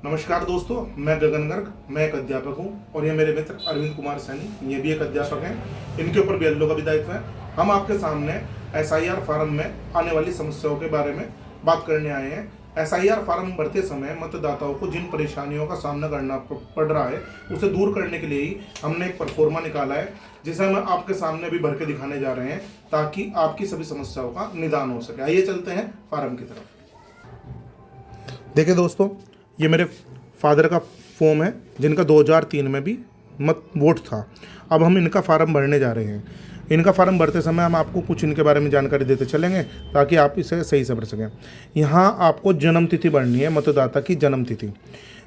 नमस्कार दोस्तों, मैं गगन गर्ग। मैं एक अध्यापक हूं और ये मेरे मित्र अरविंद कुमार सैनी, ये भी एक अध्यापक हैं। इनके ऊपर बीएलओ का भी दायित्व है। हम आपके सामने एसआईआर फार्म में आने वाली समस्याओं के बारे में बात करने आए हैं। एसआईआर फार्म भरते समय मतदाताओं को जिन परेशानियों का सामना करना पड़ रहा है उसे दूर करने के लिए ही हमने एक परफॉर्मा निकाला है, जिसे हम आपके सामने भी भर के दिखाने जा रहे हैं ताकि आपकी सभी समस्याओं का निदान हो सके। आइए चलते हैं फार्म की तरफ। देखिए दोस्तों, ये मेरे फादर का फॉर्म है जिनका 2003 में भी मत वोट था। अब हम इनका फार्म भरने जा रहे हैं। इनका फार्म भरते समय हम आपको कुछ इनके बारे में जानकारी देते चलेंगे ताकि आप इसे सही से भर सकें। यहाँ आपको जन्म तिथि भरनी है, मतदाता की जन्म तिथि।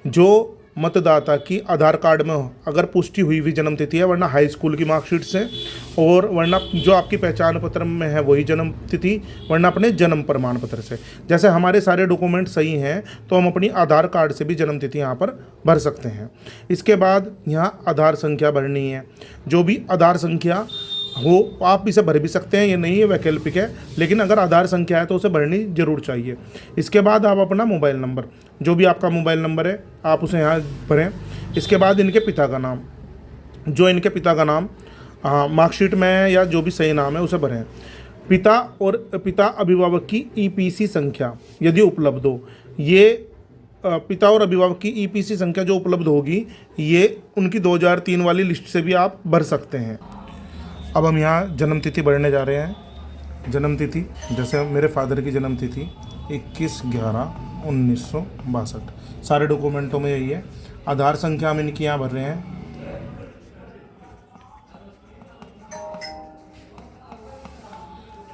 जो मतदाता की आधार कार्ड में अगर पुष्टि हुई हुई जन्म तिथि है, वरना हाई स्कूल की मार्कशीट से, और वरना जो आपकी पहचान पत्र में है वही जन्म तिथि, वरना अपने जन्म प्रमाण पत्र से। जैसे हमारे सारे डॉक्यूमेंट सही हैं तो हम अपनी आधार कार्ड से भी जन्म तिथि यहाँ पर भर सकते हैं। इसके बाद यहाँ आधार संख्या भरनी है। जो भी आधार संख्या हो आप इसे भर भी सकते हैं, ये नहीं है वैकल्पिक है, लेकिन अगर आधार संख्या है तो उसे भरनी जरूर चाहिए। इसके बाद आप अपना मोबाइल नंबर, जो भी आपका मोबाइल नंबर है आप उसे यहाँ भरें। इसके बाद इनके पिता का नाम, जो इनके पिता का नाम मार्कशीट में है या जो भी सही नाम है उसे भरें। पिता अभिभावक की ईपीसी संख्या यदि उपलब्ध हो, ये पिता और अभिभावक की ईपीसी संख्या जो उपलब्ध होगी ये उनकी 2003 वाली लिस्ट से भी आप भर सकते हैं। अब हम यहाँ जन्म तिथि भरने जा रहे हैं। जन्म तिथि जैसे मेरे फादर की जन्म तिथि 21/11/1962। सारे डॉक्यूमेंटों में यही है। आधार संख्या हम इनकी यहाँ भर रहे हैं।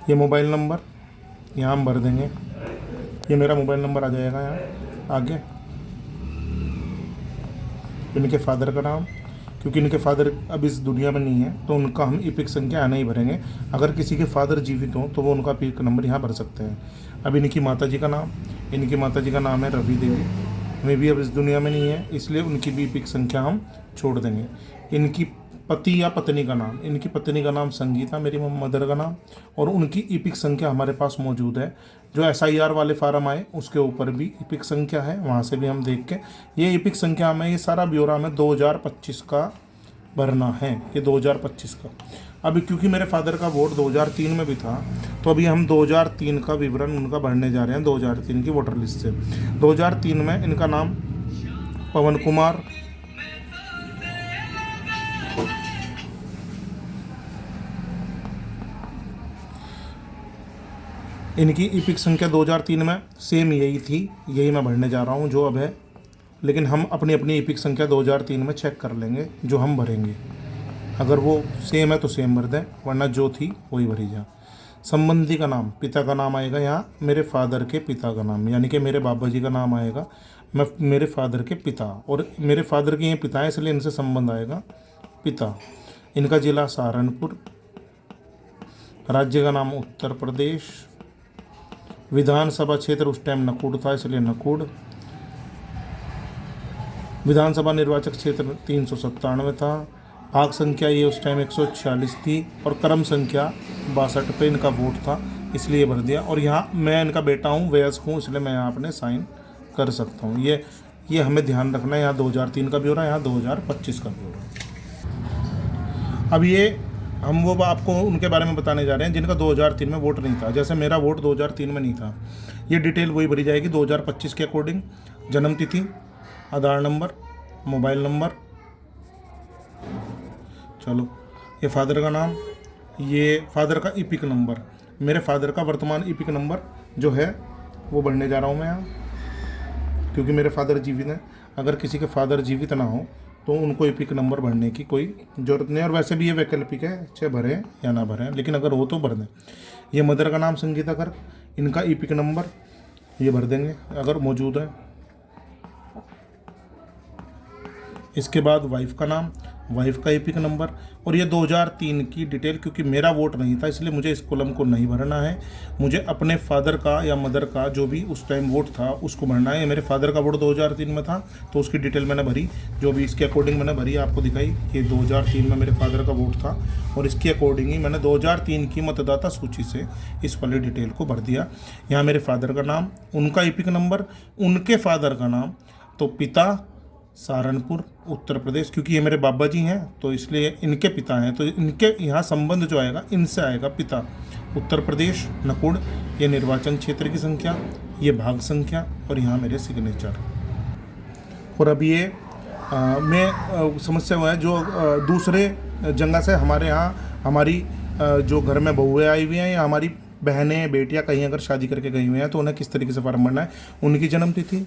ये मोबाइल नंबर यहाँ हम भर देंगे। ये मेरा मोबाइल नंबर आ जाएगा यहाँ आगे। इनके फादर का नाम, क्योंकि इनके फादर अब इस दुनिया में नहीं है तो उनका हम ईपिक संख्या यहाँ नहीं भरेंगे। अगर किसी के फादर जीवित हों तो वो उनका ईपिक नंबर यहाँ भर सकते हैं। अब इनकी माताजी का नाम, इनकी माताजी का नाम है रवि देवी, वे भी अब इस दुनिया में नहीं है इसलिए उनकी भी ईपिक संख्या हम छोड़ देंगे। इनकी पति या पत्नी का नाम, इनकी पत्नी का नाम संगीता, मेरी मदर का नाम, और उनकी ईपिक संख्या हमारे पास मौजूद है। जो एसआईआर वाले फार्म आए उसके ऊपर भी ईपिक संख्या है, वहाँ से भी हम देख के ये ईपिक संख्या हमें, ये सारा ब्यौरा हमें 2025 का भरना है। ये 2025 का। अभी क्योंकि मेरे फादर का वोट 2003 में भी था तो अभी हम 2003 का विवरण उनका भरने जा रहे हैं, 2003 की वोटर लिस्ट से। 2003 में इनका नाम पवन कुमार, इनकी ईपिक संख्या 2003 में सेम यही थी, यही मैं भरने जा रहा हूँ जो अब है। लेकिन हम अपनी अपनी ईपिक संख्या 2003 में चेक कर लेंगे जो हम भरेंगे। अगर वो सेम है तो सेम भर दें, वरना जो थी वही भरी जा। संबंधी का नाम, पिता का नाम आएगा यहाँ मेरे फादर के पिता का नाम, यानी कि मेरे बाबा जी का नाम आएगा। मैं मेरे फादर के पिता, और मेरे फादर के ये पिता है इसलिए इनसे संबंध आएगा पिता। इनका जिला सहारनपुर, राज्य का नाम उत्तर प्रदेश, विधानसभा क्षेत्र उस टाइम नकुड़ था इसलिए नकुड़, विधानसभा निर्वाचक क्षेत्र 397 था, भाग संख्या ये उस टाइम 146 थी, और क्रम संख्या 62 पे इनका वोट था इसलिए भर दिया। और यहाँ मैं इनका बेटा हूँ, वयस्क हूँ, इसलिए मैं यहाँ अपने साइन कर सकता हूँ। ये हमें ध्यान रखना है। यहाँ 2003 का ब्यौरा, यहाँ 2025 का ब्यौरा। अब ये हम वो आपको उनके बारे में बताने जा रहे हैं जिनका 2003 में वोट नहीं था। जैसे मेरा वोट 2003 में नहीं था, ये डिटेल वही भरी जाएगी 2025 के अकॉर्डिंग। जन्म तिथि, आधार नंबर, मोबाइल नंबर, चलो ये फादर का नाम, ये फादर का ईपिक नंबर, मेरे फादर का वर्तमान ईपिक नंबर जो है वो भरने जा रहा हूँ मैं यहाँ, क्योंकि मेरे फादर जीवित हैं। अगर किसी के फादर जीवित ना हो तो उनको ईपिक नंबर भरने की कोई ज़रूरत नहीं, और वैसे भी ये वैकल्पिक है, चाहे भरें या ना भरें, लेकिन अगर हो तो भर दें। ये मदर का नाम संगीता गर्ग, इनका ईपिक नंबर ये भर देंगे अगर मौजूद है। इसके बाद वाइफ का नाम, वाइफ का ईपिक नंबर, और ये 2003 की डिटेल। क्योंकि मेरा वोट नहीं था इसलिए मुझे इस कॉलम को नहीं भरना है, मुझे अपने फादर का या मदर का जो भी उस टाइम वोट था उसको भरना है। मेरे फादर का वोट 2003 में था तो उसकी डिटेल मैंने भरी, जो भी इसके अकॉर्डिंग मैंने भरी आपको दिखाई कि 2003 में मेरे फादर का वोट था, और इसके अकॉर्डिंग ही मैंने 2003 की मतदाता सूची से इस वाली डिटेल को भर दिया। यहाँ मेरे फादर का नाम, उनका ईपिक नंबर, उनके फादर का नाम, तो पिता सहारनपुर उत्तर प्रदेश, क्योंकि ये मेरे बाबा जी हैं तो इसलिए इनके पिता हैं, तो इनके यहाँ संबंध जो आएगा इनसे आएगा पिता। उत्तर प्रदेश नकुड़, ये निर्वाचन क्षेत्र की संख्या, ये भाग संख्या और यहाँ मेरे सिग्नेचर। और अब ये मैं समस्या हुआ है जो दूसरे जगह से हमारे यहाँ हमारी जो घर में बहुएँ आई हुई हैं या हमारी बहनें बेटियाँ कहीं अगर शादी करके गई हुई हैं तो उन्हें किस तरीके से फॉर्म भरना है, उनकी जन्मतिथि,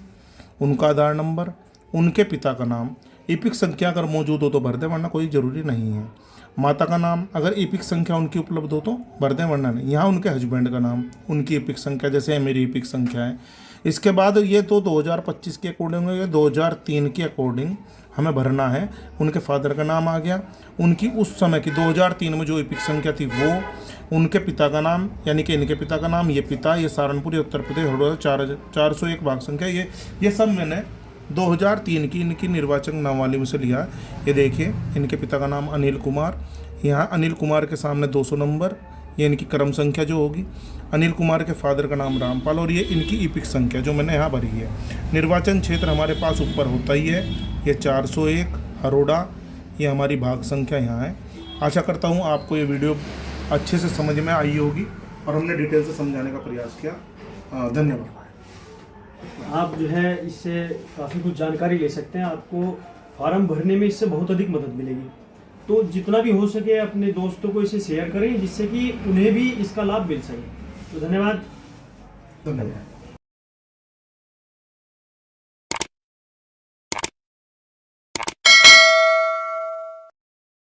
उनका आधार नंबर, उनके पिता का नाम, ईपिक संख्या अगर मौजूद हो तो भर दें वरना कोई ज़रूरी नहीं है। माता का नाम अगर ईपिक संख्या उनकी उपलब्ध हो तो भर दें वरना नहीं। यहाँ उनके हस्बैंड का नाम, उनकी ईपिक संख्या, जैसे मेरी ईपिक संख्या है। इसके बाद ये तो 2025 के अकॉर्डिंग है, 2003 के अकॉर्डिंग हमें भरना है। उनके फादर का नाम आ गया, उनकी उस समय की 2003 में जो ईपिक संख्या थी वो, उनके पिता का नाम यानी कि इनके पिता का नाम, ये पिता, ये सहारनपुर, ये उत्तर प्रदेश, हड़ौदा 401 भाग संख्या, ये सब मैंने 2003 की इनकी निर्वाचन नामावली में से लिया। ये देखिए इनके पिता का नाम अनिल कुमार, यहाँ अनिल कुमार के सामने 200 नंबर, ये इनकी क्रम संख्या जो होगी। अनिल कुमार के फादर का नाम रामपाल और ये इनकी ईपिक संख्या जो मैंने यहाँ भरी है। निर्वाचन क्षेत्र हमारे पास ऊपर होता ही है, ये 401 हरोड़ा, ये हमारी भाग संख्या यहाँ है। आशा करता हूँ आपको ये वीडियो अच्छे से समझ में आई होगी और हमने डिटेल से समझाने का प्रयास किया। धन्यवाद। आप जो है इससे काफ़ी कुछ जानकारी ले सकते हैं, आपको फॉर्म भरने में इससे बहुत अधिक मदद मिलेगी। तो जितना भी हो सके अपने दोस्तों को इसे शेयर करें जिससे कि उन्हें भी इसका लाभ मिल सके। तो धन्यवाद।